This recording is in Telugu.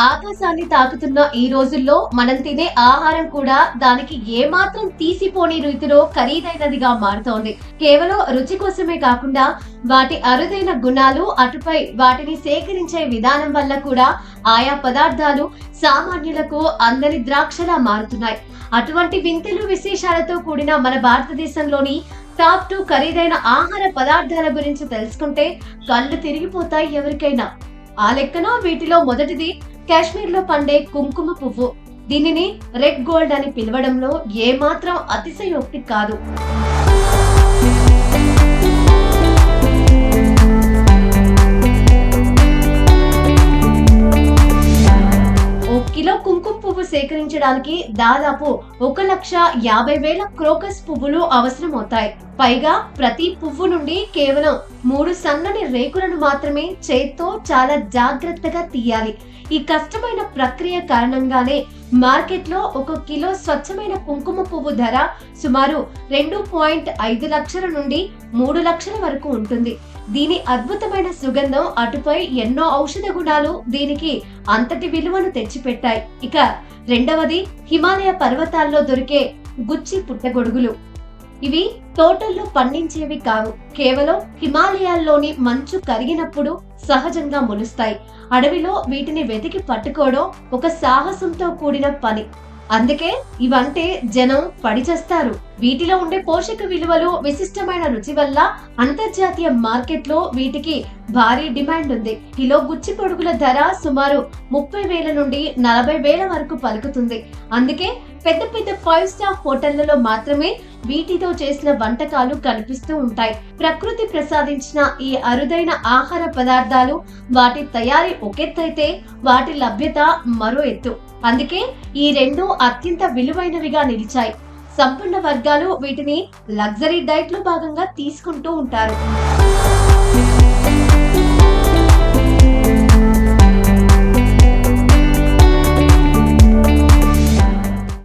ఆకాశాన్ని తాకుతున్న ఈ రోజుల్లో మనం తినే ఆహారం కూడా దానికి ఏమాత్రం తీసిపోని రీతిలో ఖరీదైనదిగా మారుతోంది. కేవలం రుచి కోసమే కాకుండా వాటి అరుదైన గుణాలు, అటుపై వాటిని సేకరించే విధానం వల్ల కూడా ఆయా పదార్థాలు సామాన్యులకు అందని ద్రాక్షలా మారుతున్నాయి. అటువంటి వింతలు విశేషాలతో కూడిన మన భారతదేశంలోని టాప్ 2 ఖరీదైన ఆహార పదార్థాల గురించి తెలుసుకుంటే కళ్ళు తిరిగిపోతాయి ఎవరికైనా. ఆ లెక్కన వీటిలో మొదటిది కాశ్మీర్ లో పండే కుంకుమ పువ్వు. దీనిని రెడ్ గోల్డ్ అని పిలవడంలో ఏమాత్రం అతిశయోక్తి కాదు. కిలో కుంకుమ పువ్వు సేకరించడానికి దాదాపు 1,50,000 క్రోకస్ పువ్వులు అవసరమవుతాయి. పైగా ప్రతి పువ్వు నుండి కేవలం 3 సన్నని రేకులను మాత్రమే చేత్తో చాలా జాగ్రత్తగా తీయాలి. ఈ కష్టమైన ప్రక్రియ కారణంగానే మార్కెట్లో 1 కిలో స్వచ్ఛమైన కుంకుమ పువ్వు ధర సుమారు 2.5 లక్షల నుండి 3 లక్షల వరకు ఉంటుంది. దీని అద్భుతమైన సుగంధం, అటుపై ఎన్నో ఔషధ గుణాలు దీనికి అంతటి విలువను తెచ్చిపెట్టాయి. ఇక రెండవది హిమాలయ పర్వతాల్లో దొరికే గుచ్చి పుట్టగొడుగులు. ఇవి తోటల్లో పండించేవి కావు, కేవలం హిమాలయాల్లోని మంచు కరిగినప్పుడు సహజంగా మొలుస్తాయి. అడవిలో వీటిని వెతికి పట్టుకోవడం ఒక సాహసంతో కూడిన పని. అందుకే ఇవంటే జనం పడిచేస్తారు. వీటిలో ఉండే పోషక విలువలు, విశిష్టమైన రుచి వల్ల అంతర్జాతీయ మార్కెట్లో వీటికి భారీ డిమాండ్ ఉంది. కిలో గుచ్చి పొడుగుల ధర సుమారు 30,000 నుండి 40,000 వరకు పలుకుతుంది. అందుకే పెద్ద పెద్ద 5 స్టార్ హోటళ్లలో మాత్రమే వీటితో చేసిన వంటకాలు కనిపిస్తూ ఉంటాయి. ప్రకృతి ప్రసాదించిన ఈ అరుదైన ఆహార పదార్థాలు, వాటి తయారీ ఒకెత్తైతే వాటి లభ్యత మరో ఎత్తు. అందుకే ఈ రెండు అత్యంత విలువైనవిగా నిలిచాయి. సంపన్న వర్గాలు వీటిని లగ్జరీ డైట్ లో భాగంగా తీసుకుంటూ ఉంటారు.